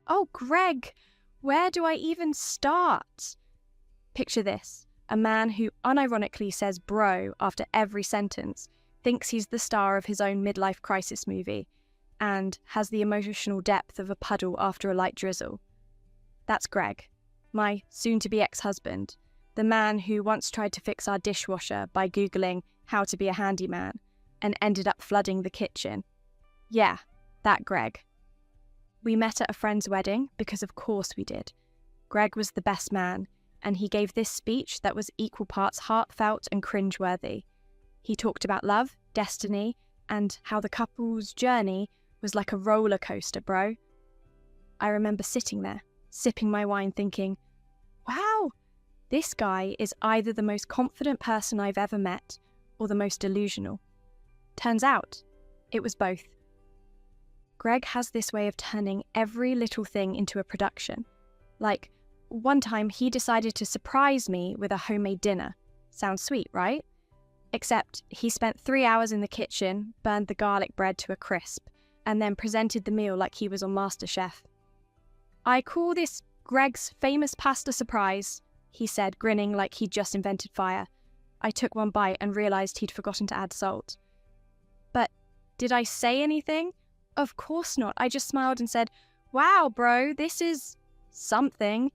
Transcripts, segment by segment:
Oh, Greg, where do I even start? Picture this, a man who unironically says bro after every sentence, thinks he's the star of his own midlife crisis movie, and has the emotional depth of a puddle after a light drizzle. That's Greg, my soon-to-be ex-husband, the man who once tried to fix our dishwasher by Googling how to be a handyman and ended up flooding the kitchen. Yeah, that Greg. We met at a friend's wedding because of course we did. Greg was the best man, and he gave this speech that was equal parts heartfelt and cringeworthy. He talked about love, destiny, and how the couple's journey was like a roller coaster, bro. I remember sitting there, sipping my wine thinking, wow, this guy is either the most confident person I've ever met or the most delusional. Turns out, it was both. Greg has this way of turning every little thing into a production. Like, one time he decided to surprise me with a homemade dinner. Sounds sweet, right? Except he spent 3 hours in the kitchen, burned the garlic bread to a crisp, and then presented the meal like he was on MasterChef. I call this Greg's famous pasta surprise, he said, grinning like he'd just invented fire. I took one bite and realised he'd forgotten to add salt. But did I say anything? Of course not. I just smiled and said, wow, bro, this is something.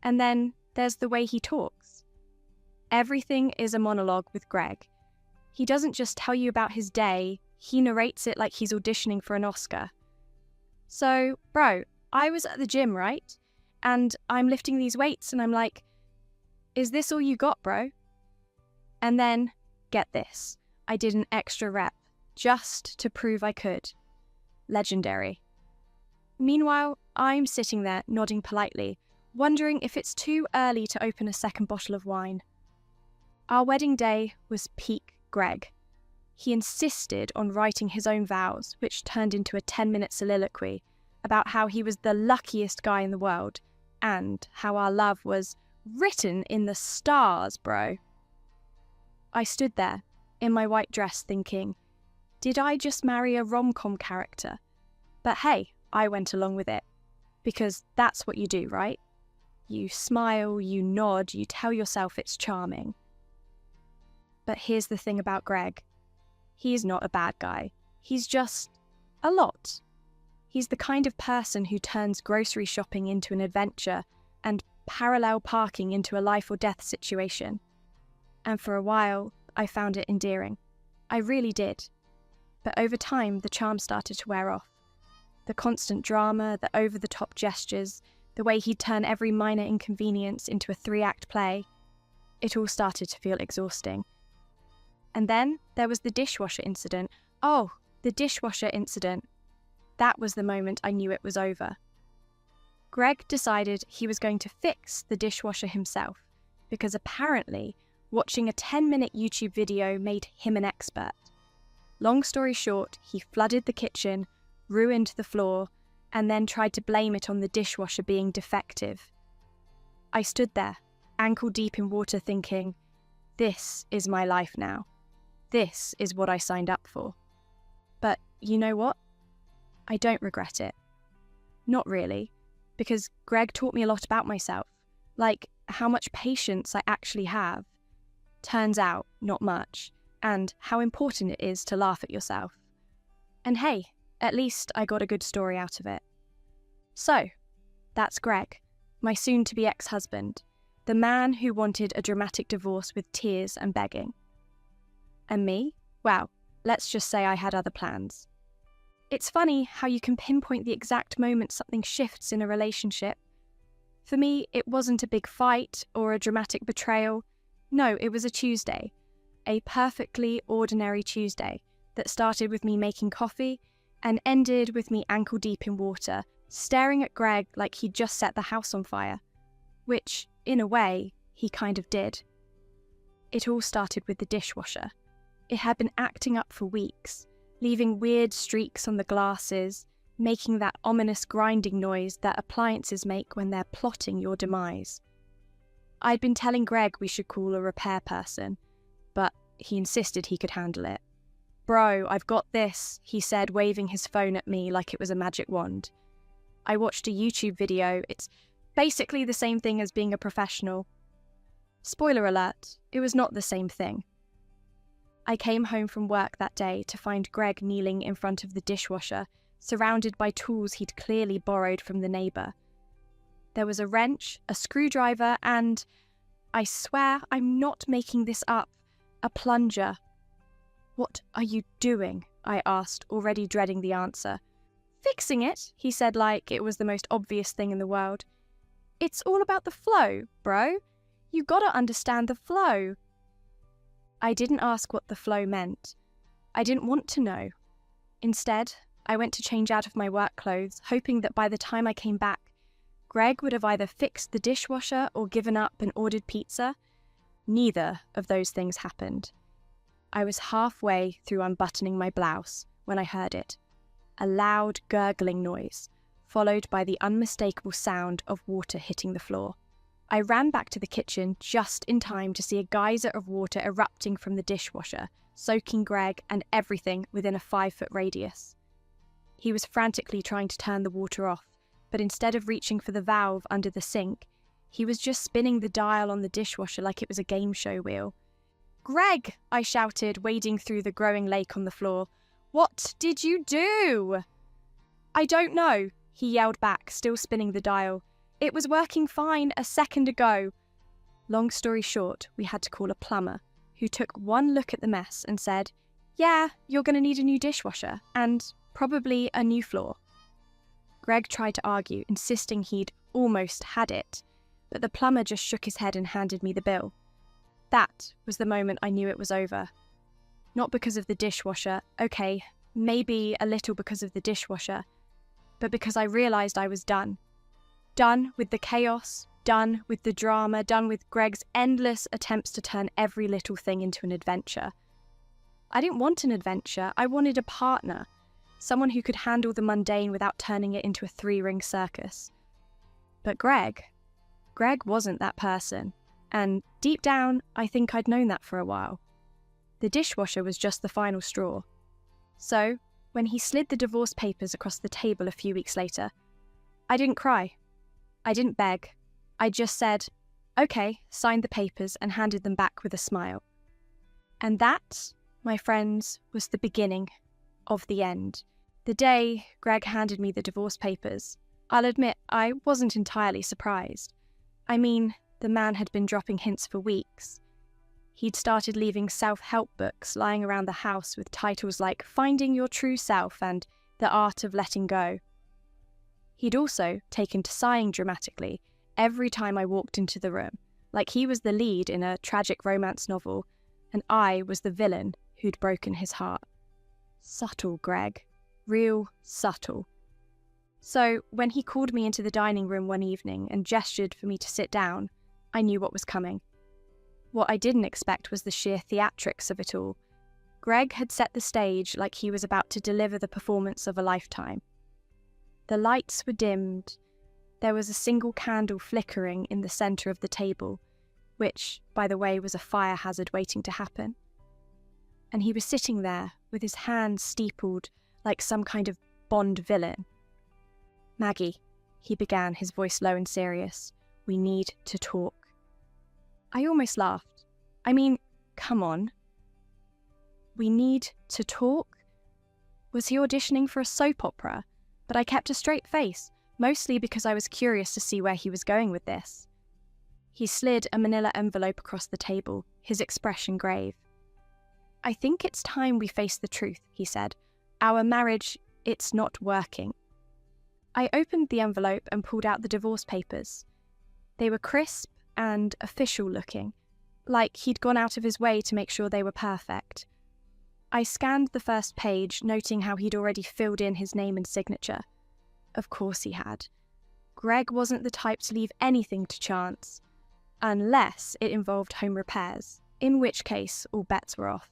And then there's the way he talks. Everything is a monologue with Greg. He doesn't just tell you about his day, he narrates it like he's auditioning for an Oscar. So, bro, I was at the gym, right? And I'm lifting these weights and I'm like, is this all you got, bro? And then, get this, I did an extra rep, just to prove I could. Legendary. Meanwhile, I'm sitting there nodding politely, wondering if it's too early to open a second bottle of wine. Our wedding day was peak Greg. He insisted on writing his own vows, which turned into a 10-minute soliloquy about how he was the luckiest guy in the world and how our love was written in the stars, bro. I stood there in my white dress thinking, did I just marry a rom-com character? But hey, I went along with it. Because that's what you do, right? You smile, you nod, you tell yourself it's charming. But here's the thing about Greg. He's not a bad guy. He's just a lot. He's the kind of person who turns grocery shopping into an adventure and parallel parking into a life or death situation. And for a while, I found it endearing. I really did. But over time, the charm started to wear off. The constant drama, the over-the-top gestures, the way he'd turn every minor inconvenience into a 3-act play, it all started to feel exhausting. And then there was the dishwasher incident. Oh, the dishwasher incident. That was the moment I knew it was over. Greg decided he was going to fix the dishwasher himself, because apparently watching a 10-minute YouTube video made him an expert. Long story short, he flooded the kitchen, ruined the floor, and then tried to blame it on the dishwasher being defective. I stood there, ankle deep in water, thinking, this is my life now. This is what I signed up for. But you know what? I don't regret it. Not really, because Greg taught me a lot about myself, like how much patience I actually have. Turns out, not much, and how important it is to laugh at yourself. And hey, at least I got a good story out of it. So, that's Greg, my soon-to-be ex-husband, the man who wanted a dramatic divorce with tears and begging. And me? Well, let's just say I had other plans. It's funny how you can pinpoint the exact moment something shifts in a relationship. For me, it wasn't a big fight or a dramatic betrayal. No, it was a Tuesday. A perfectly ordinary Tuesday that started with me making coffee and ended with me ankle deep in water, staring at Greg like he'd just set the house on fire. Which, in a way, he kind of did. It all started with the dishwasher. It had been acting up for weeks, leaving weird streaks on the glasses, making that ominous grinding noise that appliances make when they're plotting your demise. I'd been telling Greg we should call a repair person, but he insisted he could handle it. Bro, I've got this, he said, waving his phone at me like it was a magic wand. I watched a YouTube video. It's basically the same thing as being a professional. Spoiler alert, it was not the same thing. I came home from work that day to find Greg kneeling in front of the dishwasher, surrounded by tools he'd clearly borrowed from the neighbour. There was a wrench, a screwdriver, and, I swear I'm not making this up, a plunger. "What are you doing?" I asked, already dreading the answer. "Fixing it," he said like it was the most obvious thing in the world. "It's all about the flow, bro. You gotta understand the flow." I didn't ask what the flow meant. I didn't want to know. Instead, I went to change out of my work clothes, hoping that by the time I came back, Greg would have either fixed the dishwasher or given up and ordered pizza. Neither of those things happened. I was halfway through unbuttoning my blouse when I heard it. A loud gurgling noise, followed by the unmistakable sound of water hitting the floor. I ran back to the kitchen just in time to see a geyser of water erupting from the dishwasher, soaking Greg and everything within a 5-foot radius. He was frantically trying to turn the water off, but instead of reaching for the valve under the sink, he was just spinning the dial on the dishwasher like it was a game show wheel. "Greg!" I shouted, wading through the growing lake on the floor. "What did you do?" "I don't know," he yelled back, still spinning the dial. "It was working fine a second ago." Long story short, we had to call a plumber, who took one look at the mess and said, "Yeah, you're going to need a new dishwasher, and probably a new floor." Greg tried to argue, insisting he'd almost had it, but the plumber just shook his head and handed me the bill. That was the moment I knew it was over. Not because of the dishwasher, okay, maybe a little because of the dishwasher, but because I realised I was done. Done with the chaos, done with the drama, done with Greg's endless attempts to turn every little thing into an adventure. I didn't want an adventure, I wanted a partner, someone who could handle the mundane without turning it into a 3-ring circus. But Greg wasn't that person, and deep down, I think I'd known that for a while. The dishwasher was just the final straw. So, when he slid the divorce papers across the table a few weeks later, I didn't cry. I didn't beg. I just said, "Okay," signed the papers and handed them back with a smile. And that, my friends, was the beginning of the end. The day Greg handed me the divorce papers, I'll admit I wasn't entirely surprised. I mean, the man had been dropping hints for weeks. He'd started leaving self-help books lying around the house with titles like Finding Your True Self and The Art of Letting Go. He'd also taken to sighing dramatically every time I walked into the room, like he was the lead in a tragic romance novel, and I was the villain who'd broken his heart. Subtle, Greg. Real subtle. So, when he called me into the dining room one evening and gestured for me to sit down, I knew what was coming. What I didn't expect was the sheer theatrics of it all. Greg had set the stage like he was about to deliver the performance of a lifetime. The lights were dimmed. There was a single candle flickering in the centre of the table, which, by the way, was a fire hazard waiting to happen. And he was sitting there with his hands steepled like some kind of Bond villain. "Maggie," he began, his voice low and serious, "we need to talk." I almost laughed. I mean, come on. We need to talk? Was he auditioning for a soap opera? But I kept a straight face, mostly because I was curious to see where he was going with this. He slid a manila envelope across the table, his expression grave. "I think it's time we face the truth," he said. "Our marriage, it's not working." I opened the envelope and pulled out the divorce papers. They were crisp and official looking, like he'd gone out of his way to make sure they were perfect. I scanned the first page, noting how he'd already filled in his name and signature. Of course he had. Greg wasn't the type to leave anything to chance, unless it involved home repairs, in which case all bets were off.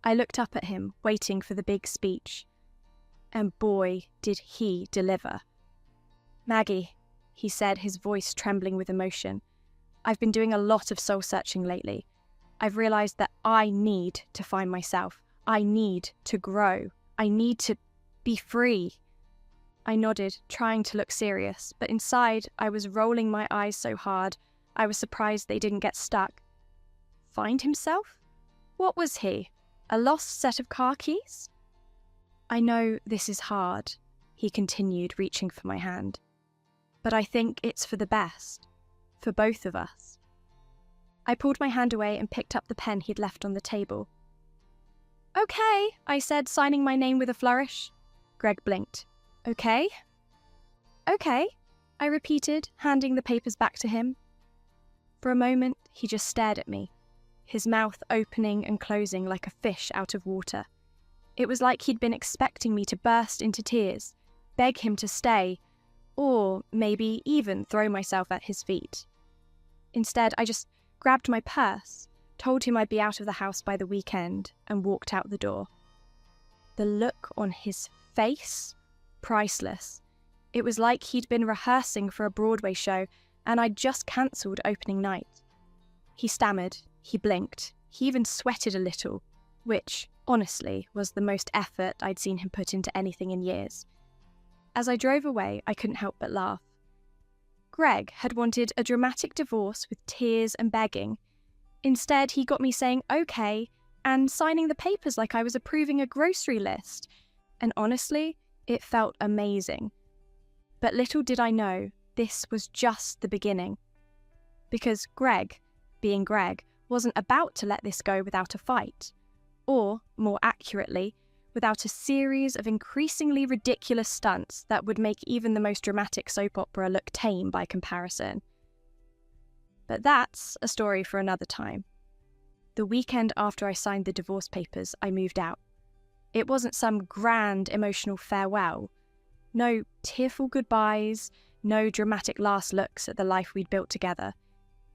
I looked up at him, waiting for the big speech. And boy, did he deliver. "Maggie," he said, his voice trembling with emotion, "I've been doing a lot of soul-searching lately. I've realised that I need to find myself. I need to grow. I need to be free." I nodded, trying to look serious, but inside I was rolling my eyes so hard I was surprised they didn't get stuck. Find himself? What was he? A lost set of car keys? I know this is hard, he continued, reaching for my hand. But I think it's for the best. For both of us. I pulled my hand away and picked up the pen he'd left on the table. Okay, I said, signing my name with a flourish. Greg blinked. Okay? Okay, I repeated, handing the papers back to him. For a moment, he just stared at me, his mouth opening and closing like a fish out of water. It was like he'd been expecting me to burst into tears, beg him to stay, or maybe even throw myself at his feet. Instead, I just grabbed my purse, told him I'd be out of the house by the weekend, and walked out the door. The look on his face? Priceless. It was like he'd been rehearsing for a Broadway show, and I'd just cancelled opening night. He stammered, he blinked, he even sweated a little, which, honestly, was the most effort I'd seen him put into anything in years. As I drove away, I couldn't help but laugh. Greg had wanted a dramatic divorce with tears and begging. Instead, he got me saying okay and signing the papers like I was approving a grocery list. And honestly, it felt amazing. But little did I know, this was just the beginning. Because Greg, being Greg, wasn't about to let this go without a fight. Or, more accurately, without a series of increasingly ridiculous stunts that would make even the most dramatic soap opera look tame by comparison. But that's a story for another time. The weekend after I signed the divorce papers, I moved out. It wasn't some grand emotional farewell. No tearful goodbyes, no dramatic last looks at the life we'd built together.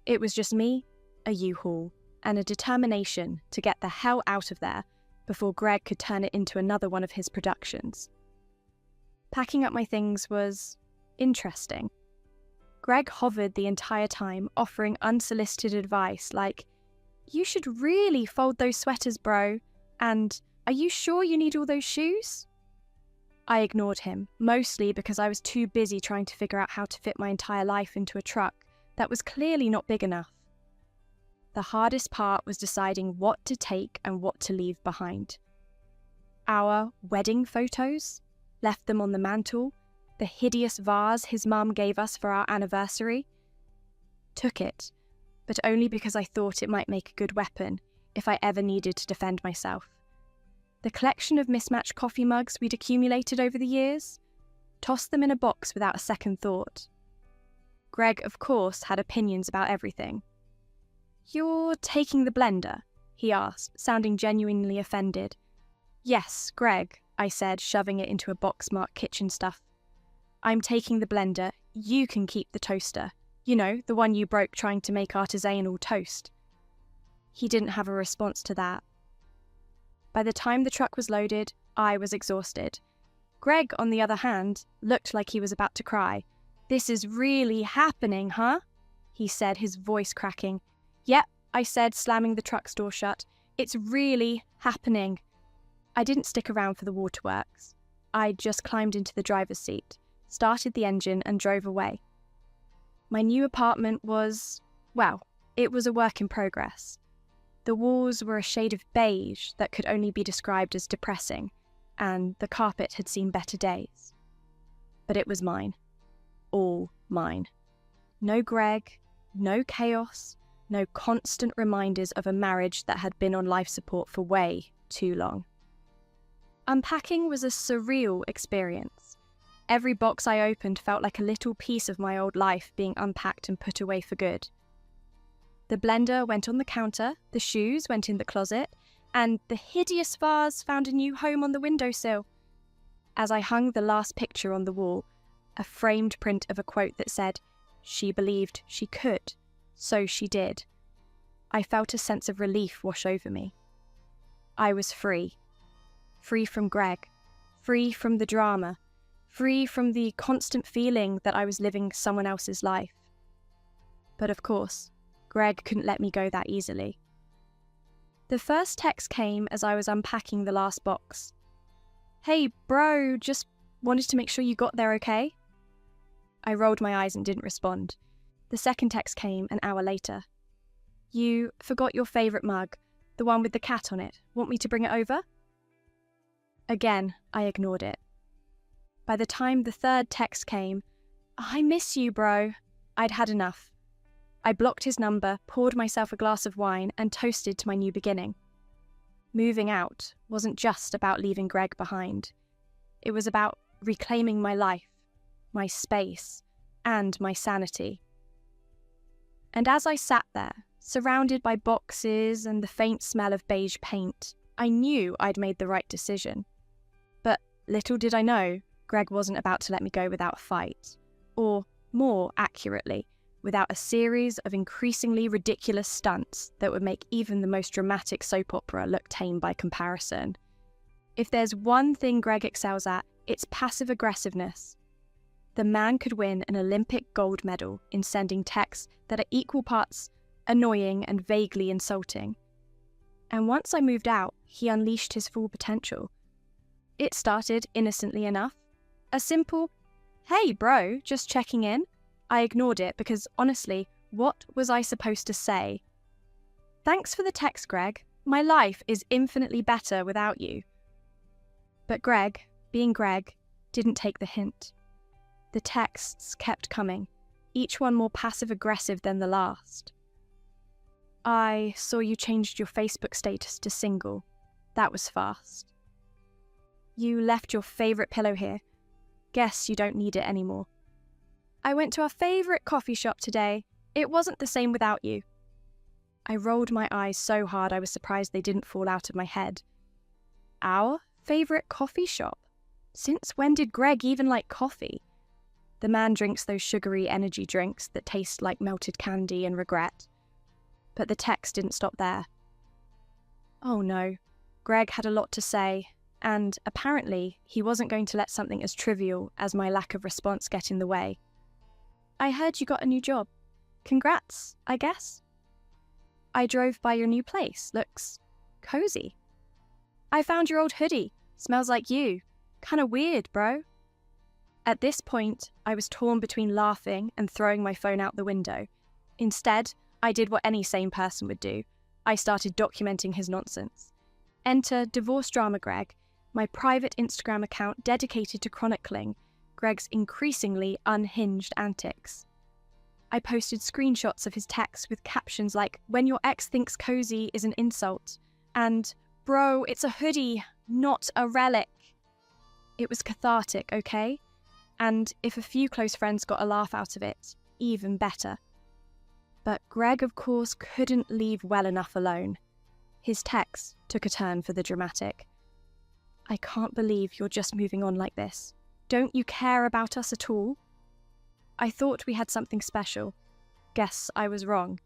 It was just me, a U-Haul, and a determination to get the hell out of there before Greg could turn it into another one of his productions. Packing up my things was interesting. Greg hovered the entire time, offering unsolicited advice like, "You should really fold those sweaters, bro," and "Are you sure you need all those shoes?" I ignored him, mostly because I was too busy trying to figure out how to fit my entire life into a truck that was clearly not big enough. The hardest part was deciding what to take and what to leave behind. Our wedding photos, left them on the mantle, the hideous vase his mum gave us for our anniversary. Took it, but only because I thought it might make a good weapon if I ever needed to defend myself. The collection of mismatched coffee mugs we'd accumulated over the years, tossed them in a box without a second thought. Greg, of course, had opinions about everything. "You're taking the blender?" he asked, sounding genuinely offended. "Yes, Greg," I said, shoving it into a box marked kitchen stuff. "I'm taking the blender. You can keep the toaster. You know, the one you broke trying to make artisanal toast." He didn't have a response to that. By the time the truck was loaded, I was exhausted. Greg, on the other hand, looked like he was about to cry. "This is really happening, huh?" he said, his voice cracking. "Yep," I said, slamming the truck's door shut. "It's really happening." I didn't stick around for the waterworks. I just climbed into the driver's seat, started the engine and drove away. My new apartment was, well, it was a work in progress. The walls were a shade of beige that could only be described as depressing, and the carpet had seen better days. But it was mine. All mine. No Greg, no chaos, no constant reminders of a marriage that had been on life support for way too long. Unpacking was a surreal experience. Every box I opened felt like a little piece of my old life being unpacked and put away for good. The blender went on the counter, the shoes went in the closet, and the hideous vase found a new home on the windowsill. As I hung the last picture on the wall, a framed print of a quote that said, "She believed she could, so she did," I felt a sense of relief wash over me. I was free. Free from Greg. Free from the drama. Free from the constant feeling that I was living someone else's life. But of course, Greg couldn't let me go that easily. The first text came as I was unpacking the last box. "Hey bro, just Wanted to make sure you got there okay. I rolled my eyes and didn't respond. The second text came an hour later. You forgot your favourite mug, the one with the cat on it. Want me to bring it over? Again, I ignored it. By the time the third text came, I miss you, bro, I'd had enough. I blocked his number, poured myself a glass of wine, and toasted to my new beginning. Moving out wasn't just about leaving Greg behind. It was about reclaiming my life, my space, and my sanity. And as I sat there, surrounded by boxes and the faint smell of beige paint, I knew I'd made the right decision. But little did I know, Greg wasn't about to let me go without a fight. Or, more accurately, without a series of increasingly ridiculous stunts that would make even the most dramatic soap opera look tame by comparison. If there's one thing Greg excels at, it's passive aggressiveness. The man could win an Olympic gold medal in sending texts that are equal parts annoying and vaguely insulting. And once I moved out, he unleashed his full potential. It started innocently enough. A simple, "Hey bro, just checking in." I ignored it because, honestly, what was I supposed to say? "Thanks for the text, Greg. My life is infinitely better without you." But Greg, being Greg, didn't take the hint. The texts kept coming, each one more passive-aggressive than the last. "I saw you changed your Facebook status to single. That was fast. You left your favourite pillow here. Guess you don't need it anymore. I went to our favourite coffee shop today. It wasn't the same without you." I rolled my eyes so hard I was surprised they didn't fall out of my head. Our favourite coffee shop? Since when did Greg even like coffee? The man drinks those sugary energy drinks that taste like melted candy and regret. But the text didn't stop there. Oh no, Greg had a lot to say, and apparently he wasn't going to let something as trivial as my lack of response get in the way. "I heard you got a new job. Congrats, I guess. I drove by your new place. Looks cozy. I found your old hoodie. Smells like you. Kinda weird, bro." At this point, I was torn between laughing and throwing my phone out the window. Instead, I did what any sane person would do. I started documenting his nonsense. Enter Divorce Drama Greg, my private Instagram account dedicated to chronicling Greg's increasingly unhinged antics. I posted screenshots of his texts with captions like, "When your ex thinks cozy is an insult," and "Bro, it's a hoodie, not a relic." It was cathartic, okay? And if a few close friends got a laugh out of it, even better. But Greg, of course, couldn't leave well enough alone. His texts took a turn for the dramatic. "I can't believe you're just moving on like this. Don't you care about us at all? I thought we had something special. Guess I was wrong.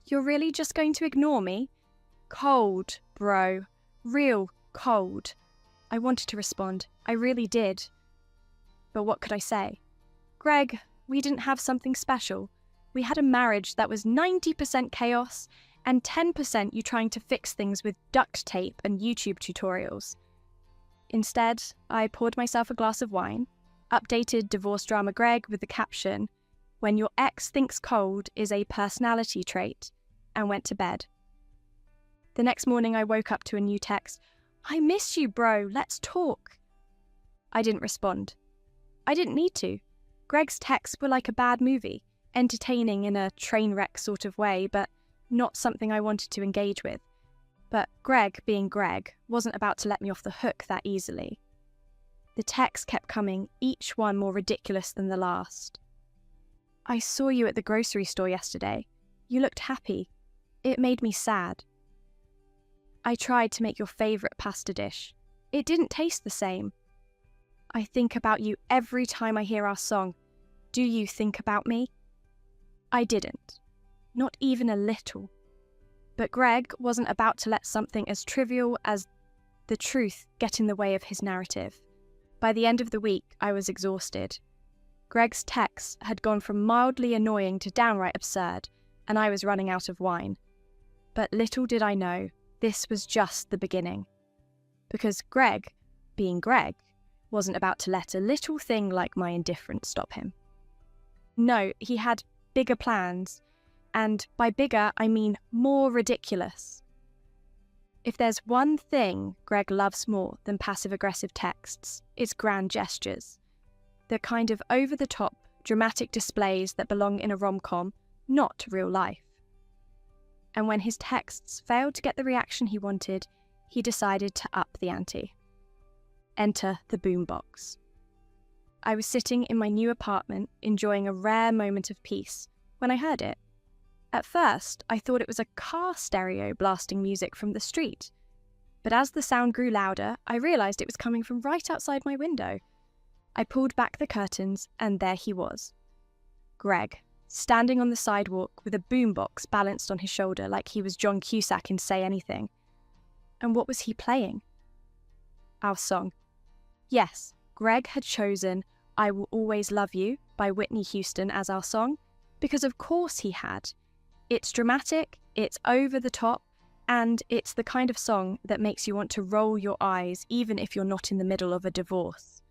You're really just going to ignore me? Cold, bro. Real cold." I wanted to respond. I really did. But what could I say? "Greg, we didn't have something special. We had a marriage that was 90% chaos and 10% you trying to fix things with duct tape and YouTube tutorials." Instead, I poured myself a glass of wine, updated Divorce Drama Greg with the caption, "When your ex thinks cold is a personality trait," and went to bed. The next morning I woke up to a new text. "I miss you, bro. Let's talk." I didn't respond. I didn't need to. Greg's texts were like a bad movie, entertaining in a train wreck sort of way, but not something I wanted to engage with. But Greg, being Greg, wasn't about to let me off the hook that easily. The texts kept coming, each one more ridiculous than the last. "I saw you at the grocery store yesterday. You looked happy. It made me sad. I tried to make your favourite pasta dish. It didn't taste the same. I think about you every time I hear our song. Do you think about me?" I didn't. Not even a little. But Greg wasn't about to let something as trivial as the truth get in the way of his narrative. By the end of the week, I was exhausted. Greg's texts had gone from mildly annoying to downright absurd, and I was running out of wine. But little did I know, this was just the beginning. Because Greg, being Greg, wasn't about to let a little thing like my indifference stop him. No, he had bigger plans, and by bigger I mean more ridiculous. If there's one thing Greg loves more than passive-aggressive texts, it's grand gestures. The kind of over-the-top, dramatic displays that belong in a rom-com, not real life. And when his texts failed to get the reaction he wanted, he decided to up the ante. Enter the boombox. I was sitting in my new apartment, enjoying a rare moment of peace, when I heard it. At first, I thought it was a car stereo blasting music from the street. But as the sound grew louder, I realised it was coming from right outside my window. I pulled back the curtains, and there he was. Greg, standing on the sidewalk with a boombox balanced on his shoulder like he was John Cusack in Say Anything. And what was he playing? Our song. Yes, Greg had chosen I Will Always Love You by Whitney Houston as our song, because of course he had. It's dramatic, it's over the top, and it's the kind of song that makes you want to roll your eyes even if you're not in the middle of a divorce.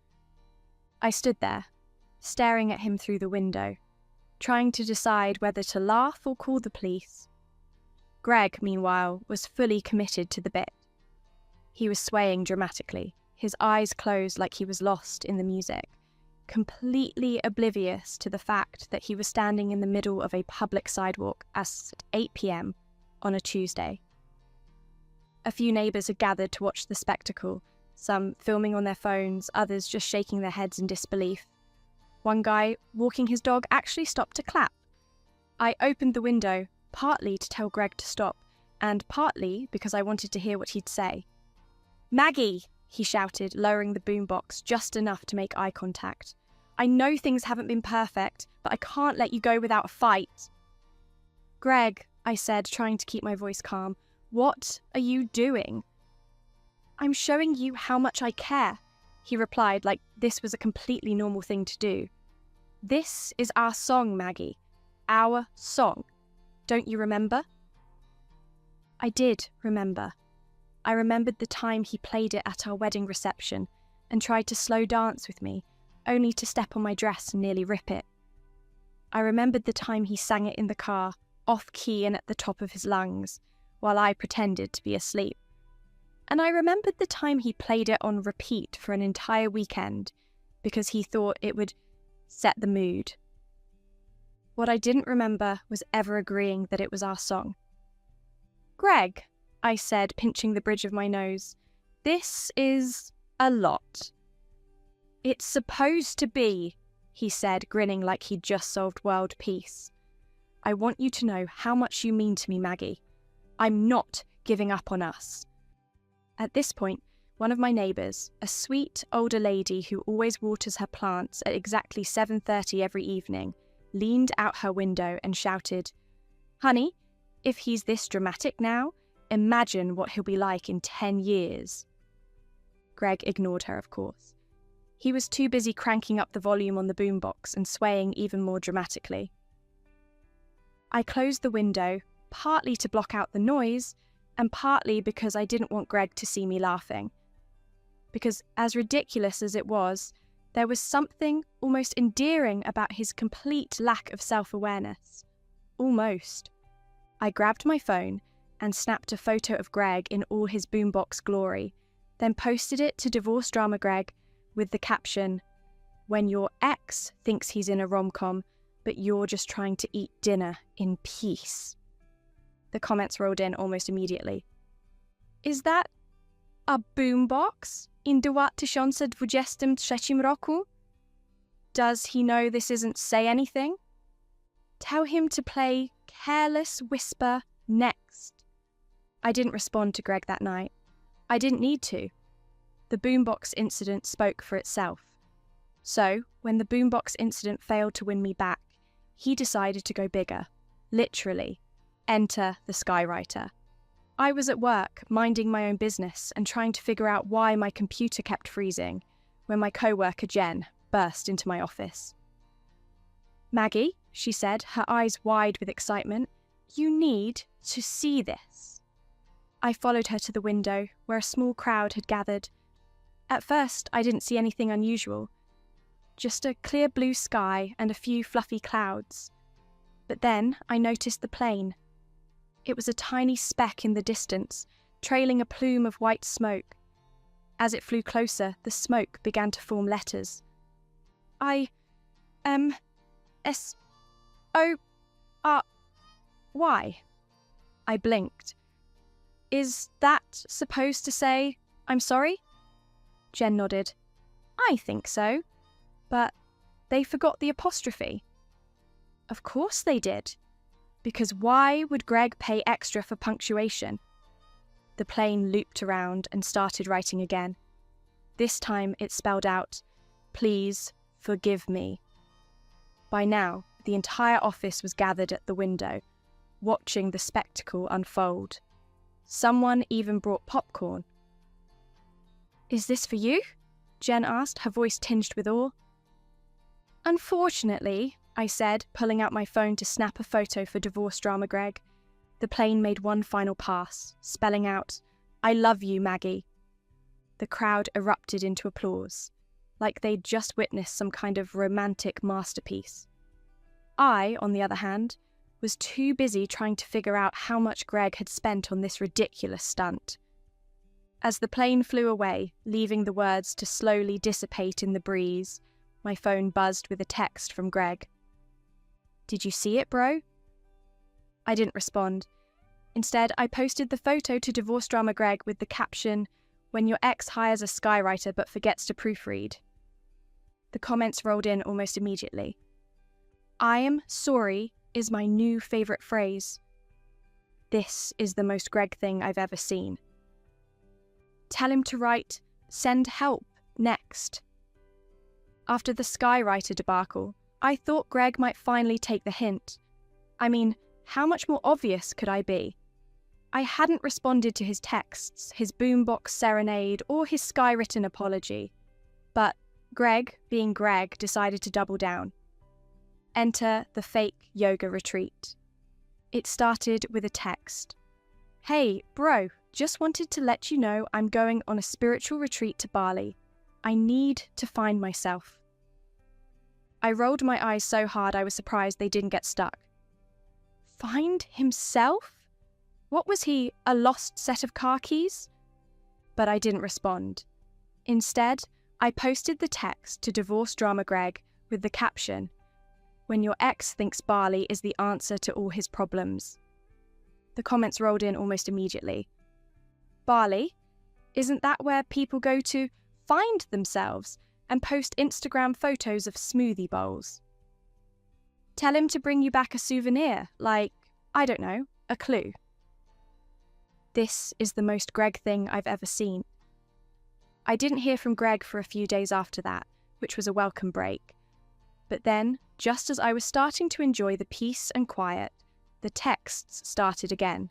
I stood there, staring at him through the window, trying to decide whether to laugh or call the police. Greg, meanwhile, was fully committed to the bit. He was swaying dramatically, his eyes closed like he was lost in the music, completely oblivious to the fact that he was standing in the middle of a public sidewalk at 8 p.m. on a Tuesday. A few neighbours had gathered to watch the spectacle, some filming on their phones, others just shaking their heads in disbelief. One guy, walking his dog, actually stopped to clap. I opened the window, partly to tell Greg to stop, and partly because I wanted to hear what he'd say. "Maggie!" he shouted, lowering the boombox just enough to make eye contact. "I know things haven't been perfect, but I can't let you go without a fight." "Greg," I said, trying to keep my voice calm, "what are you doing?" "I'm showing you how much I care," he replied like this was a completely normal thing to do. "This is our song, Maggie. Our song. Don't you remember?" I did remember. I remembered the time he played it at our wedding reception and tried to slow dance with me, only to step on my dress and nearly rip it. I remembered the time he sang it in the car, off-key and at the top of his lungs, while I pretended to be asleep. And I remembered the time he played it on repeat for an entire weekend, because he thought it would set the mood. What I didn't remember was ever agreeing that it was our song. "Greg," I said, pinching the bridge of my nose, "this is a lot." "It's supposed to be," he said, grinning like he'd just solved world peace. "I want you to know how much you mean to me, Maggie. I'm not giving up on us." At this point, one of my neighbours, a sweet older lady who always waters her plants at exactly 7:30 every evening, leaned out her window and shouted, "Honey, if he's this dramatic now, imagine what he'll be like in 10 years. Greg ignored her, of course. He was too busy cranking up the volume on the boombox and swaying even more dramatically. I closed the window, partly to block out the noise, and partly because I didn't want Greg to see me laughing. Because as ridiculous as it was, there was something almost endearing about his complete lack of self-awareness. Almost. I grabbed my phone and snapped a photo of Greg in all his boombox glory, then posted it to Divorce Drama Greg with the caption, "When your ex thinks he's in a rom-com, but you're just trying to eat dinner in peace." The comments rolled in almost immediately. "Is that a boombox in 2023 roku? Does he know this isn't Say Anything? Tell him to play Careless Whisper next." I didn't respond to Greg that night. I didn't need to. The boombox incident spoke for itself. So, when the boombox incident failed to win me back, he decided to go bigger. Literally. Enter the skywriter. I was at work, minding my own business and trying to figure out why my computer kept freezing, when my co-worker Jen burst into my office. "Maggie," she said, her eyes wide with excitement, "you need to see this." I followed her to the window, where a small crowd had gathered. At first, I didn't see anything unusual. Just a clear blue sky and a few fluffy clouds. But then I noticed the plane. It was a tiny speck in the distance, trailing a plume of white smoke. As it flew closer, the smoke began to form letters. I-M-S-O-R-Y. I blinked. Is that supposed to say, I'm sorry? Jen nodded. I think so. But they forgot the apostrophe. Of course they did. Because why would Greg pay extra for punctuation? The plane looped around and started writing again. This time it spelled out, please forgive me. By now, the entire office was gathered at the window, watching the spectacle unfold. Someone even brought popcorn. Is this for you? Jen asked, her voice tinged with awe. Unfortunately, I said, pulling out my phone to snap a photo for divorce drama Greg. The plane made one final pass, spelling out, I love you, Maggie. The crowd erupted into applause, like they'd just witnessed some kind of romantic masterpiece. I, on the other hand, was too busy trying to figure out how much Greg had spent on this ridiculous stunt. As the plane flew away, leaving the words to slowly dissipate in the breeze, my phone buzzed with a text from Greg. Did you see it, bro? I didn't respond. Instead, I posted the photo to Divorce Drama Greg with the caption, when your ex hires a skywriter but forgets to proofread. The comments rolled in almost immediately. I am sorry is my new favourite phrase. This is the most Greg thing I've ever seen. Tell him to write, send help, next. After the skywriter debacle, I thought Greg might finally take the hint. I mean, how much more obvious could I be? I hadn't responded to his texts, his boombox serenade, or his skywritten apology. But Greg, being Greg, decided to double down. Enter the fake yoga retreat. It started with a text. Hey, bro, just wanted to let you know I'm going on a spiritual retreat to Bali. I need to find myself. I rolled my eyes so hard I was surprised they didn't get stuck. Find himself? What was he, a lost set of car keys? But I didn't respond. Instead, I posted the text to Divorce Drama Greg with the caption, when your ex thinks Bali is the answer to all his problems. The comments rolled in almost immediately. Bali? Isn't that where people go to find themselves and post Instagram photos of smoothie bowls? Tell him to bring you back a souvenir, like, I don't know, a clue. This is the most Greg thing I've ever seen. I didn't hear from Greg for a few days after that, which was a welcome break. But then, just as I was starting to enjoy the peace and quiet, the texts started again.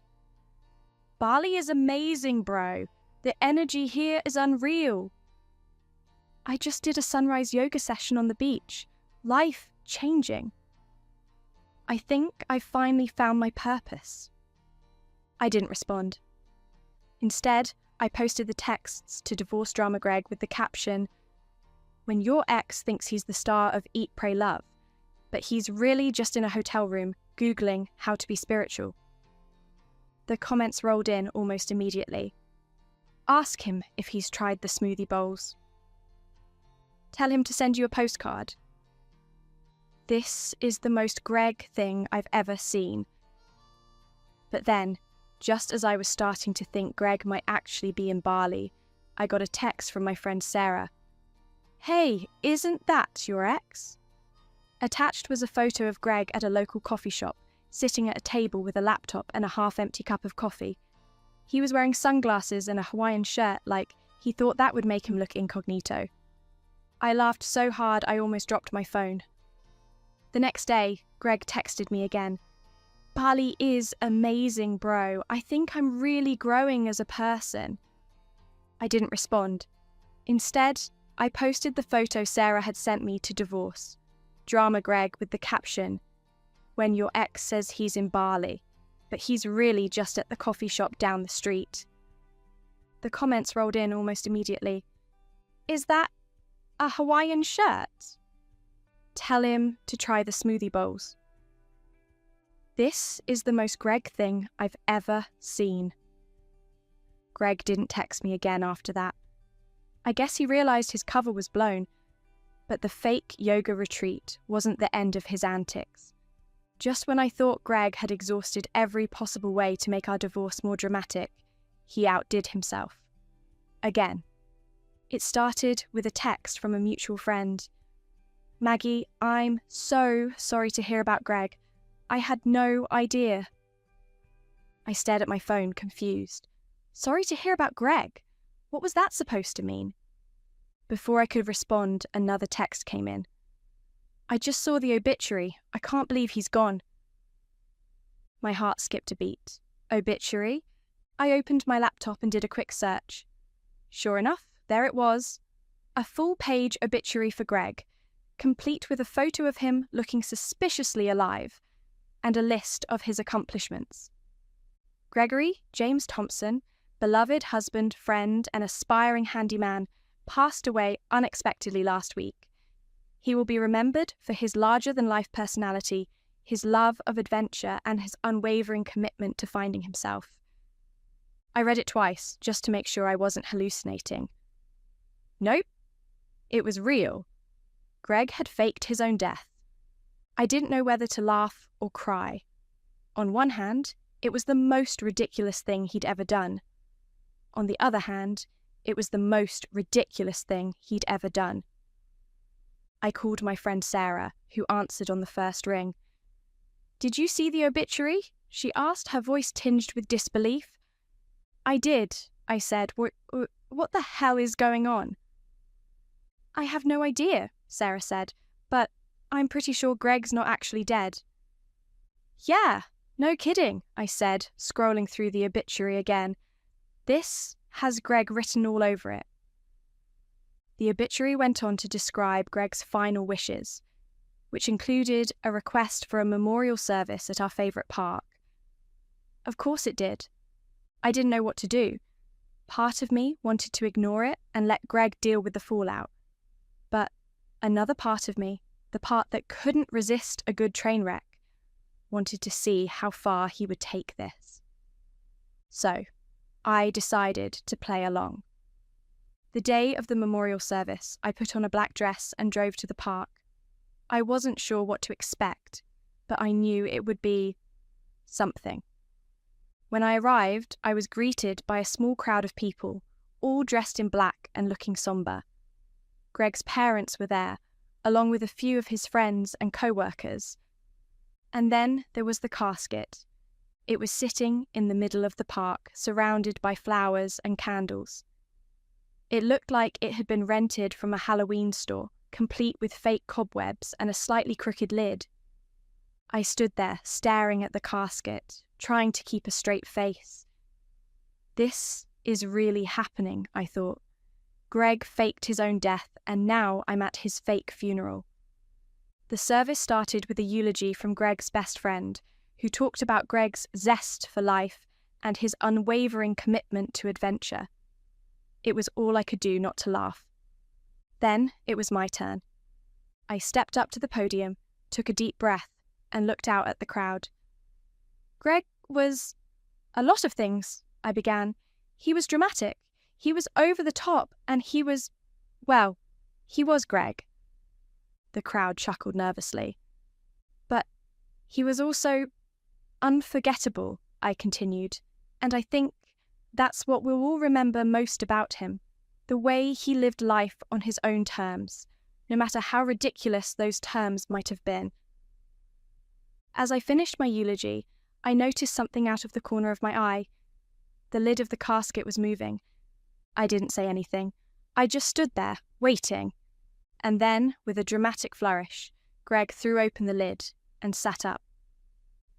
Bali is amazing, bro. The energy here is unreal. I just did a sunrise yoga session on the beach. Life changing. I think I finally found my purpose. I didn't respond. Instead, I posted the texts to Divorce Drama Greg with the caption, when your ex thinks he's the star of Eat, Pray, Love, but he's really just in a hotel room Googling how to be spiritual. The comments rolled in almost immediately. Ask him if he's tried the smoothie bowls. Tell him to send you a postcard. This is the most Greg thing I've ever seen. But then, just as I was starting to think Greg might actually be in Bali, I got a text from my friend Sarah. Hey, isn't that your ex? Attached was a photo of Greg at a local coffee shop, sitting at a table with a laptop and a half-empty cup of coffee. He was wearing sunglasses and a Hawaiian shirt, like he thought that would make him look incognito. I laughed so hard I almost dropped my phone. The next day, Greg texted me again. Bali is amazing, bro. I think I'm really growing as a person. I didn't respond. Instead, I posted the photo Sarah had sent me to Divorce Drama Greg with the caption, when your ex says he's in Bali, but he's really just at the coffee shop down the street. The comments rolled in almost immediately. Is that a Hawaiian shirt? Tell him to try the smoothie bowls. This is the most Greg thing I've ever seen. Greg didn't text me again after that. I guess he realised his cover was blown, but the fake yoga retreat wasn't the end of his antics. Just when I thought Greg had exhausted every possible way to make our divorce more dramatic, he outdid himself. Again. It started with a text from a mutual friend. "Maggie, I'm so sorry to hear about Greg. I had no idea." I stared at my phone, confused. Sorry to hear about Greg? What was that supposed to mean? Before I could respond, another text came in. "I just saw the obituary. I can't believe he's gone." My heart skipped a beat. Obituary? I opened my laptop and did a quick search. Sure enough, there it was. A full-page obituary for Greg, complete with a photo of him looking suspiciously alive, and a list of his accomplishments. Gregory James Thompson, beloved husband, friend, and aspiring handyman, passed away unexpectedly last week. He will be remembered for his larger-than-life personality, his love of adventure, and his unwavering commitment to finding himself. I read it twice, just to make sure I wasn't hallucinating. Nope, it was real. Greg had faked his own death. I didn't know whether to laugh or cry. On one hand, it was the most ridiculous thing he'd ever done. On the other hand, it was the most ridiculous thing he'd ever done. I called my friend Sarah, who answered on the first ring. "Did you see the obituary?" she asked, her voice tinged with disbelief. "I did," I said. What the hell is going on?" "I have no idea," Sarah said, "but I'm pretty sure Greg's not actually dead." "Yeah, no kidding," I said, scrolling through the obituary again. "This has Greg written all over it." The obituary went on to describe Greg's final wishes, which included a request for a memorial service at our favourite park. Of course it did. I didn't know what to do. Part of me wanted to ignore it and let Greg deal with the fallout. But another part of me, the part that couldn't resist a good train wreck, wanted to see how far he would take this. So, I decided to play along. The day of the memorial service, I put on a black dress and drove to the park. I wasn't sure what to expect, but I knew it would be something. When I arrived, I was greeted by a small crowd of people, all dressed in black and looking somber. Greg's parents were there, along with a few of his friends and co-workers. And then there was the casket. It was sitting in the middle of the park, surrounded by flowers and candles. It looked like it had been rented from a Halloween store, complete with fake cobwebs and a slightly crooked lid. I stood there, staring at the casket, trying to keep a straight face. This is really happening, I thought. Greg faked his own death, and now I'm at his fake funeral. The service started with a eulogy from Greg's best friend, who talked about Greg's zest for life and his unwavering commitment to adventure. It was all I could do not to laugh. Then it was my turn. I stepped up to the podium, took a deep breath, and looked out at the crowd. Greg was a lot of things, I began. He was dramatic. He was over the top, and he was Greg. The crowd chuckled nervously. But he was also unforgettable, I continued, and I think that's what we'll all remember most about him, the way he lived life on his own terms, no matter how ridiculous those terms might have been. As I finished my eulogy, I noticed something out of the corner of my eye. The lid of the casket was moving. I didn't say anything. I just stood there, waiting. And then, with a dramatic flourish, Greg threw open the lid and sat up.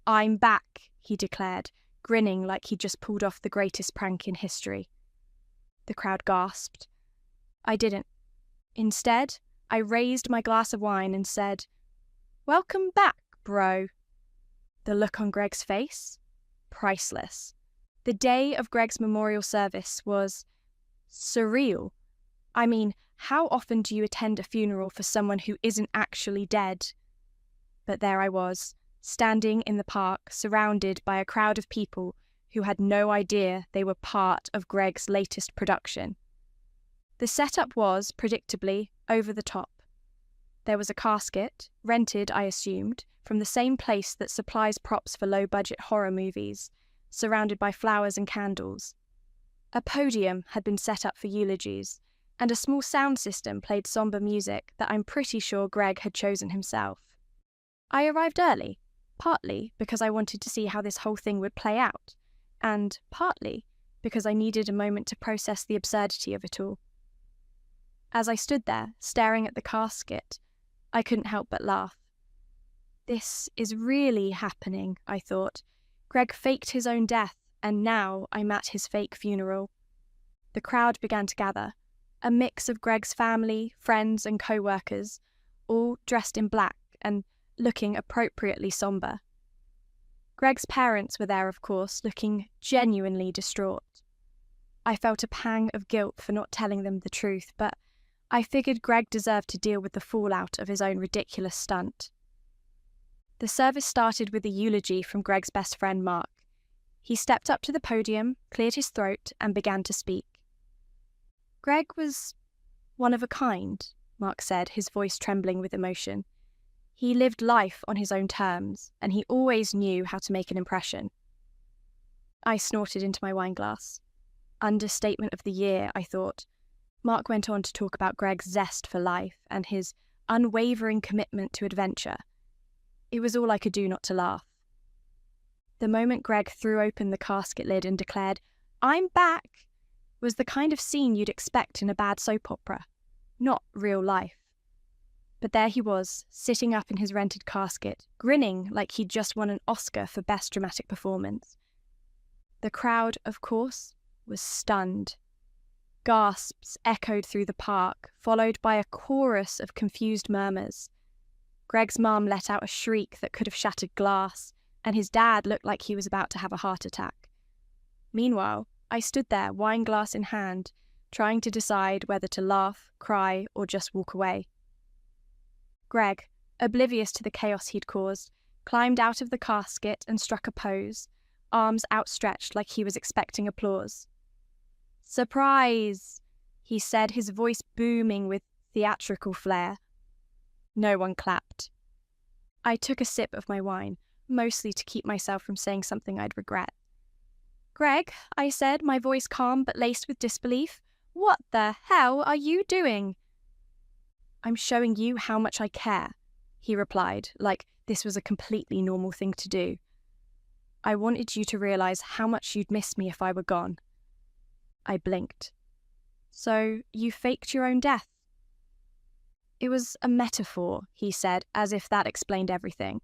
"I'm back," he declared, grinning like he'd just pulled off the greatest prank in history. The crowd gasped. I didn't. Instead, I raised my glass of wine and said, "Welcome back, bro." The look on Greg's face? Priceless. The day of Greg's memorial service was surreal. I mean, How often do you attend a funeral for someone who isn't actually dead? But there I was, standing in the park, surrounded by a crowd of people who had no idea they were part of Greg's latest production. The setup was, predictably, over the top. There was a casket, rented, I assumed, from the same place that supplies props for low-budget horror movies, surrounded by flowers and candles. A podium had been set up for eulogies, and a small sound system played somber music that I'm pretty sure Greg had chosen himself. I arrived early, partly because I wanted to see how this whole thing would play out, and partly because I needed a moment to process the absurdity of it all. As I stood there, staring at the casket, I couldn't help but laugh. This is really happening, I thought. Greg faked his own death, and now I'm at his fake funeral. The crowd began to gather, a mix of Greg's family, friends and co-workers, all dressed in black and looking appropriately somber. Greg's parents were there, of course, looking genuinely distraught. I felt a pang of guilt for not telling them the truth, but I figured Greg deserved to deal with the fallout of his own ridiculous stunt. The service started with a eulogy from Greg's best friend, Mark. He stepped up to the podium, cleared his throat, and began to speak. Greg was one of a kind, Mark said, his voice trembling with emotion. He lived life on his own terms, and he always knew how to make an impression. I snorted into my wine glass. Understatement of the year, I thought. Mark went on to talk about Greg's zest for life and his unwavering commitment to adventure. It was all I could do not to laugh. The moment Greg threw open the casket lid and declared, "I'm back," was the kind of scene you'd expect in a bad soap opera, not real life. But there he was, sitting up in his rented casket, grinning like he'd just won an Oscar for Best Dramatic Performance. The crowd, of course, was stunned. Gasps echoed through the park, followed by a chorus of confused murmurs. Greg's mum let out a shriek that could have shattered glass, and his dad looked like he was about to have a heart attack. Meanwhile, I stood there, wine glass in hand, trying to decide whether to laugh, cry, or just walk away. Greg, oblivious to the chaos he'd caused, climbed out of the casket and struck a pose, arms outstretched like he was expecting applause. "Surprise!" he said, his voice booming with theatrical flair. No one clapped. I took a sip of my wine, mostly to keep myself from saying something I'd regret. "Greg," I said, my voice calm but laced with disbelief, "what the hell are you doing?" "I'm showing you how much I care," he replied, like this was a completely normal thing to do. "I wanted you to realize how much you'd miss me if I were gone." I blinked. "So you faked your own death?" "It was a metaphor," he said, as if that explained everything.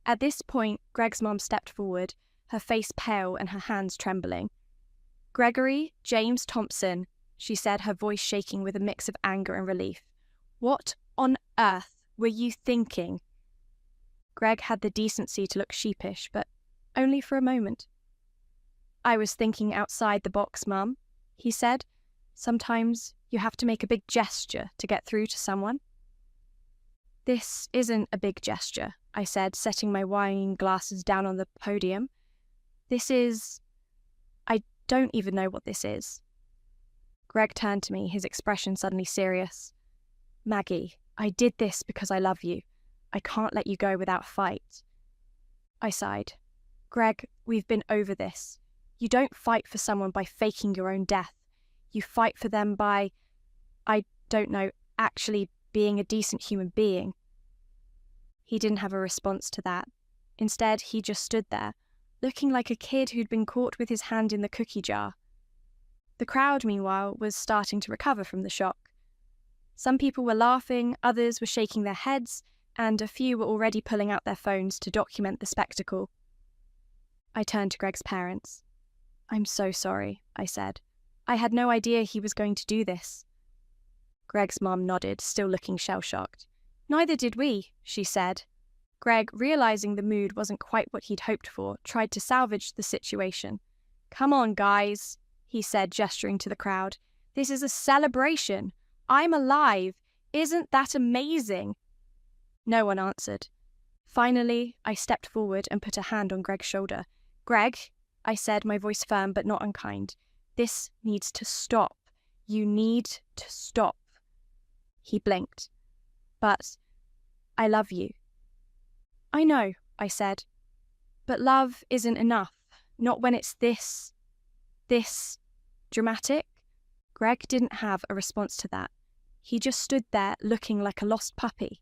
At this point, Greg's mom stepped forward, her face pale and her hands trembling. "Gregory James Thompson," she said, her voice shaking with a mix of anger and relief. "What on earth were you thinking?" Greg had the decency to look sheepish, but only for a moment. "I was thinking outside the box, Mum," he said. "Sometimes you have to make a big gesture to get through to someone." "This isn't a big gesture," I said, setting my wine glasses down on the podium. I don't even know what this is." Greg turned to me, his expression suddenly serious. "Maggie, I did this because I love you. I can't let you go without a fight." I sighed. "Greg, we've been over this. You don't fight for someone by faking your own death. You fight for them by, I don't know, actually being a decent human being." He didn't have a response to that. Instead, he just stood there, looking like a kid who'd been caught with his hand in the cookie jar. The crowd, meanwhile, was starting to recover from the shock. Some people were laughing, others were shaking their heads, and a few were already pulling out their phones to document the spectacle. I turned to Greg's parents. "I'm so sorry," I said. "I had no idea he was going to do this." Greg's mom nodded, still looking shell-shocked. "Neither did we," she said. Greg, realizing the mood wasn't quite what he'd hoped for, tried to salvage the situation. "Come on, guys," he said, gesturing to the crowd. "This is a celebration. I'm alive. Isn't that amazing? No one answered. Finally, I stepped forward and put a hand on Greg's shoulder. Greg, I said, my voice firm but not unkind. This needs to stop. You need to stop. He blinked. But I love you. I know, I said. But love isn't enough. Not when it's this dramatic. Greg didn't have a response to that. He just stood there looking like a lost puppy.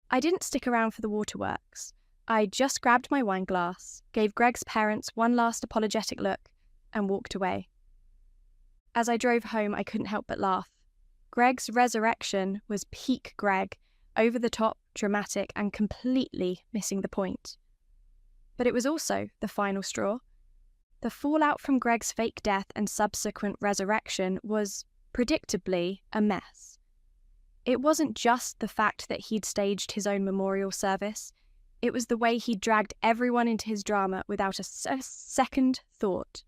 I didn't stick around for the waterworks. I just grabbed my wine glass, gave Greg's parents one last apologetic look, and walked away. As I drove home, I couldn't help but laugh. Greg's resurrection was peak Greg, over the top, dramatic, and completely missing the point. But it was also the final straw. The fallout from Greg's fake death and subsequent resurrection was, predictably, a mess. It wasn't just the fact that he'd staged his own memorial service. It was the way he dragged everyone into his drama without a second thought.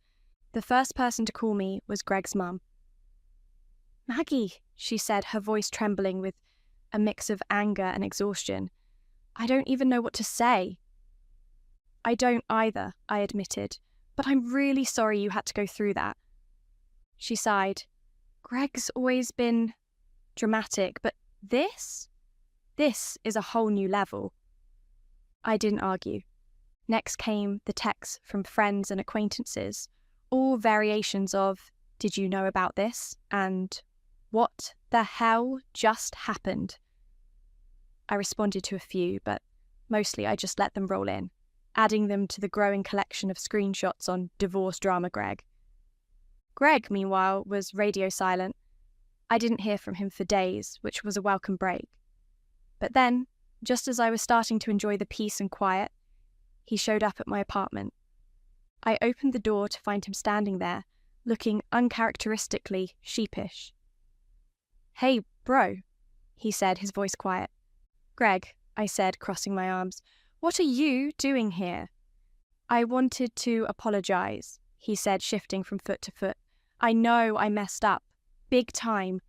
The first person to call me was Greg's mum. "Maggie," she said, her voice trembling with a mix of anger and exhaustion. "I don't even know what to say." "I don't either," I admitted, "but I'm really sorry you had to go through that." She sighed. "Greg's always been dramatic, but this is a whole new level." I didn't argue. Next came the texts from friends and acquaintances, all variations of, "Did you know about this?" and "What the hell just happened?" I responded to a few, but mostly I just let them roll in, adding them to the growing collection of screenshots on divorce drama Greg. Greg, meanwhile, was radio silent. I didn't hear from him for days, which was a welcome break. But then, just as I was starting to enjoy the peace and quiet, he showed up at my apartment. I opened the door to find him standing there, looking uncharacteristically sheepish. "Hey, bro," he said, his voice quiet. "Greg," I said, crossing my arms, "what are you doing here?" "I wanted to apologize," he said, shifting from foot to foot. "I know I messed up. Big time."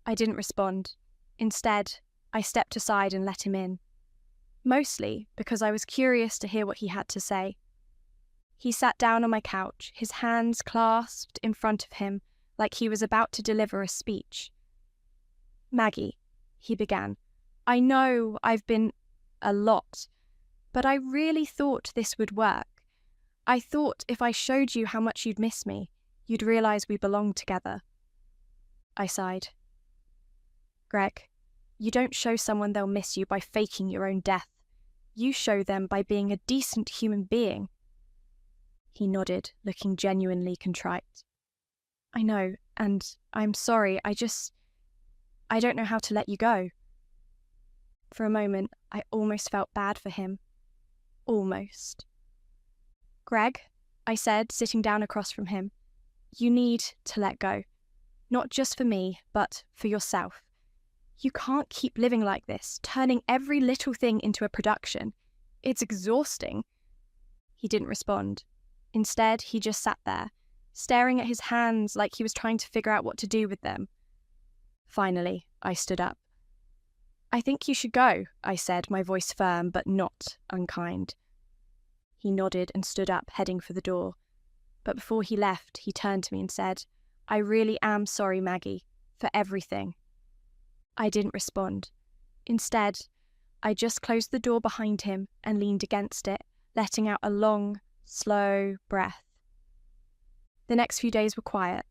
I didn't respond. Instead, I stepped aside and let him in. Mostly because I was curious to hear what he had to say. He sat down on my couch, his hands clasped in front of him like he was about to deliver a speech. "Maggie," he began, "I know I've been a lot, but I really thought this would work. I thought if I showed you how much you'd miss me, you'd realize we belonged together." I sighed. "Greg, you don't show someone they'll miss you by faking your own death. You show them by being a decent human being." He nodded, looking genuinely contrite. "I know, and I'm sorry, I don't know how to let you go." For a moment, I almost felt bad for him. Almost. "Greg," I said, sitting down across from him, "you need to let go. Not just for me, but for yourself. You can't keep living like this, turning every little thing into a production. It's exhausting." He didn't respond. Instead, he just sat there, staring at his hands like he was trying to figure out what to do with them. Finally, I stood up. "I think you should go," I said, my voice firm but not unkind. He nodded and stood up, heading for the door. But before he left, he turned to me and said, "I really am sorry, Maggie, for everything." I didn't respond. Instead, I just closed the door behind him and leaned against it, letting out a long, slow breath. The next few days were quiet.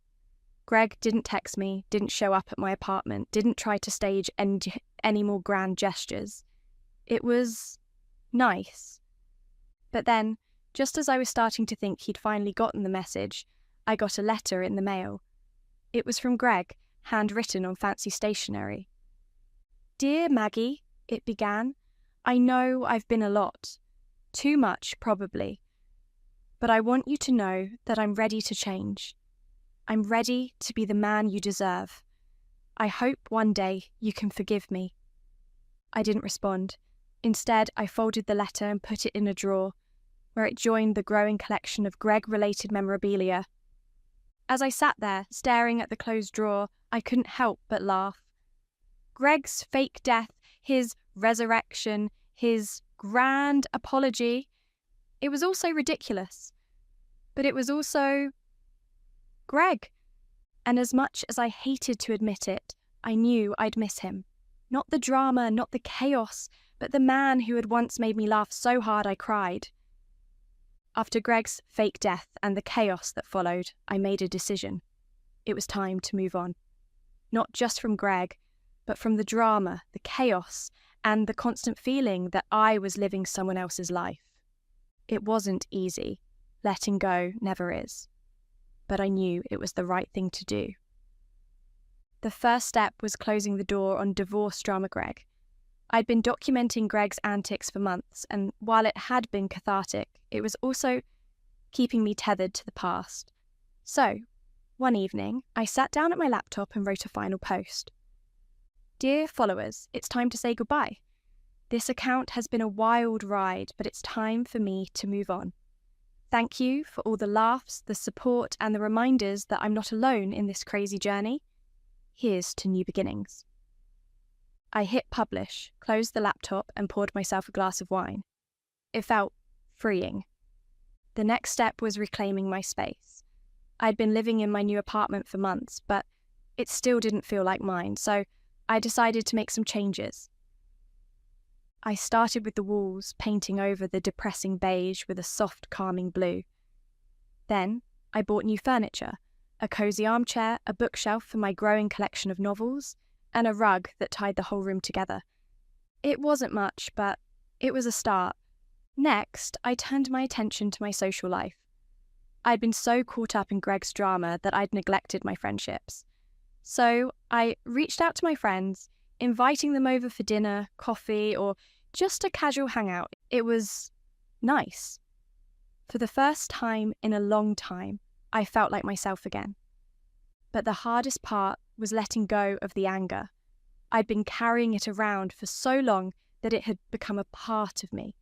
Greg didn't text me, didn't show up at my apartment, didn't try to stage any more grand gestures. It was nice. But then, just as I was starting to think he'd finally gotten the message, I got a letter in the mail. It was from Greg, handwritten on fancy stationery. "Dear Maggie," it began, "I know I've been a lot. Too much, probably. But I want you to know that I'm ready to change. I'm ready to be the man you deserve. I hope one day you can forgive me." I didn't respond. Instead, I folded the letter and put it in a drawer, where it joined the growing collection of Greg-related memorabilia. As I sat there, staring at the closed drawer, I couldn't help but laugh. Greg's fake death, his resurrection, his grand apology, it was also ridiculous. But it was also Greg. And as much as I hated to admit it, I knew I'd miss him. Not the drama, not the chaos, but the man who had once made me laugh so hard I cried. After Greg's fake death and the chaos that followed, I made a decision. It was time to move on. Not just from Greg, but from the drama, the chaos, and the constant feeling that I was living someone else's life. It wasn't easy. Letting go never is. But I knew it was the right thing to do. The first step was closing the door on divorce drama Greg. I'd been documenting Greg's antics for months, and while it had been cathartic, it was also keeping me tethered to the past. So, one evening, I sat down at my laptop and wrote a final post. Dear followers, it's time to say goodbye. This account has been a wild ride, but it's time for me to move on. Thank you for all the laughs, the support, and the reminders that I'm not alone in this crazy journey. Here's to new beginnings. I hit publish, closed the laptop, and poured myself a glass of wine. It felt freeing. The next step was reclaiming my space. I'd been living in my new apartment for months, but it still didn't feel like mine, so I decided to make some changes. I started with the walls, painting over the depressing beige with a soft, calming blue. Then I bought new furniture, a cosy armchair, a bookshelf for my growing collection of novels, and a rug that tied the whole room together. It wasn't much, but it was a start. Next, I turned my attention to my social life. I'd been so caught up in Greg's drama that I'd neglected my friendships. So I reached out to my friends, inviting them over for dinner, coffee, or just a casual hangout. It was nice. For the first time in a long time, I felt like myself again. But the hardest part was letting go of the anger. I'd been carrying it around for so long that it had become a part of me.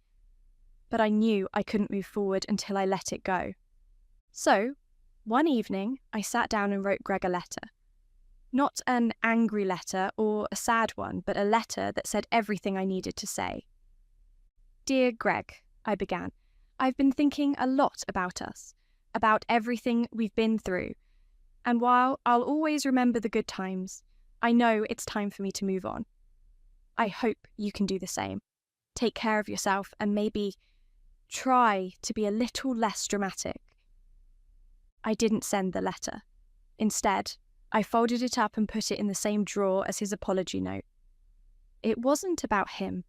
But I knew I couldn't move forward until I let it go. So, one evening, I sat down and wrote Greg a letter. Not an angry letter or a sad one, but a letter that said everything I needed to say. Dear Greg, I began, I've been thinking a lot about us, about everything we've been through. And while I'll always remember the good times, I know it's time for me to move on. I hope you can do the same. Take care of yourself and maybe try to be a little less dramatic. I didn't send the letter. Instead, I folded it up and put it in the same drawer as his apology note. It wasn't about him.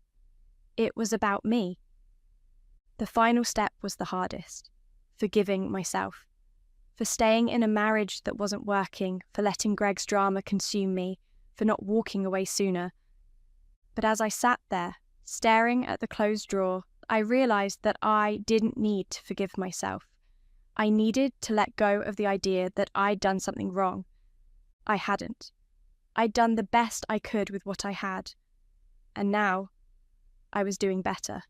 It was about me. The final step was the hardest. Forgiving myself. For staying in a marriage that wasn't working, for letting Greg's drama consume me, for not walking away sooner. But as I sat there, staring at the closed drawer, I realised that I didn't need to forgive myself. I needed to let go of the idea that I'd done something wrong. I hadn't. I'd done the best I could with what I had. And now, I was doing better.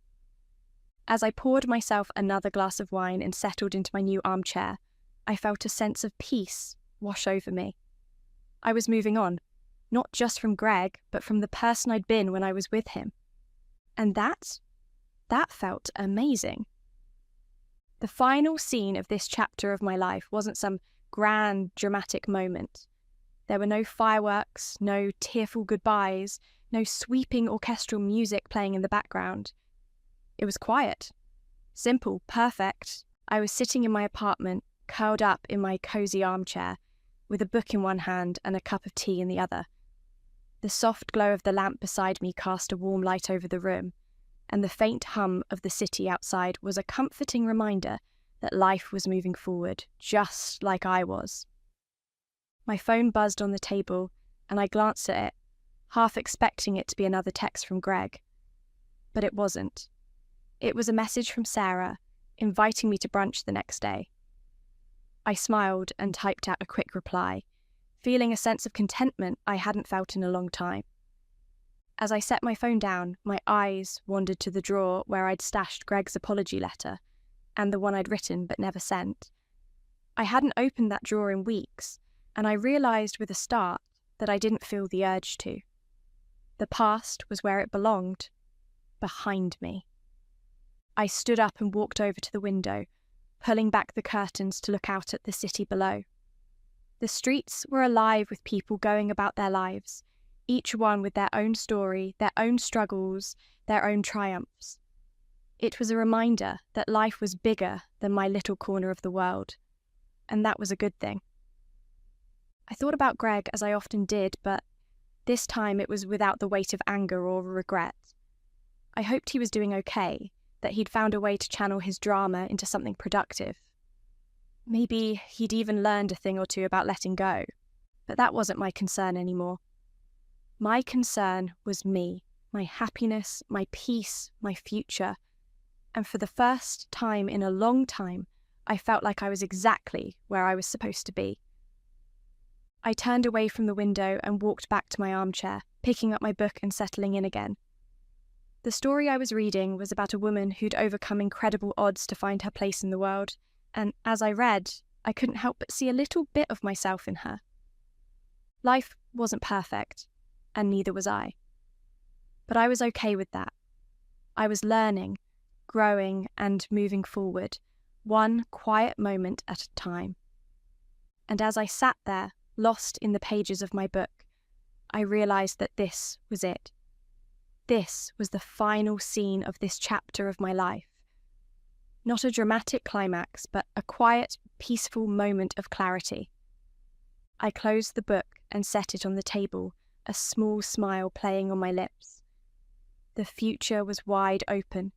As I poured myself another glass of wine and settled into my new armchair, I felt a sense of peace wash over me. I was moving on, not just from Greg, but from the person I'd been when I was with him. And that felt amazing. The final scene of this chapter of my life wasn't some grand, dramatic moment. There were no fireworks, no tearful goodbyes, no sweeping orchestral music playing in the background. It was quiet, simple, perfect. I was sitting in my apartment, curled up in my cosy armchair, with a book in one hand and a cup of tea in the other. The soft glow of the lamp beside me cast a warm light over the room, and the faint hum of the city outside was a comforting reminder that life was moving forward, just like I was. My phone buzzed on the table, and I glanced at it, half expecting it to be another text from Greg. But it wasn't. It was a message from Sarah, inviting me to brunch the next day. I smiled and typed out a quick reply, feeling a sense of contentment I hadn't felt in a long time. As I set my phone down, my eyes wandered to the drawer where I'd stashed Greg's apology letter, and the one I'd written but never sent. I hadn't opened that drawer in weeks, and I realised with a start that I didn't feel the urge to. The past was where it belonged, behind me. I stood up and walked over to the window, pulling back the curtains to look out at the city below. The streets were alive with people going about their lives, each one with their own story, their own struggles, their own triumphs. It was a reminder that life was bigger than my little corner of the world, and that was a good thing. I thought about Greg as I often did, but this time it was without the weight of anger or regret. I hoped he was doing okay, that he'd found a way to channel his drama into something productive. Maybe he'd even learned a thing or two about letting go, but that wasn't my concern anymore. My concern was me, my happiness, my peace, my future, and for the first time in a long time, I felt like I was exactly where I was supposed to be. I turned away from the window and walked back to my armchair, picking up my book and settling in again. The story I was reading was about a woman who'd overcome incredible odds to find her place in the world, and as I read, I couldn't help but see a little bit of myself in her. Life wasn't perfect, and neither was I. But I was okay with that. I was learning, growing, and moving forward, one quiet moment at a time. And as I sat there, lost in the pages of my book, I realised that this was it. This was the final scene of this chapter of my life. Not a dramatic climax, but a quiet, peaceful moment of clarity. I closed the book and set it on the table, a small smile playing on my lips. The future was wide open,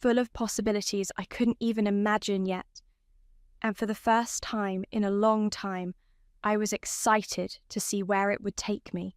full of possibilities I couldn't even imagine yet. And for the first time in a long time, I was excited to see where it would take me.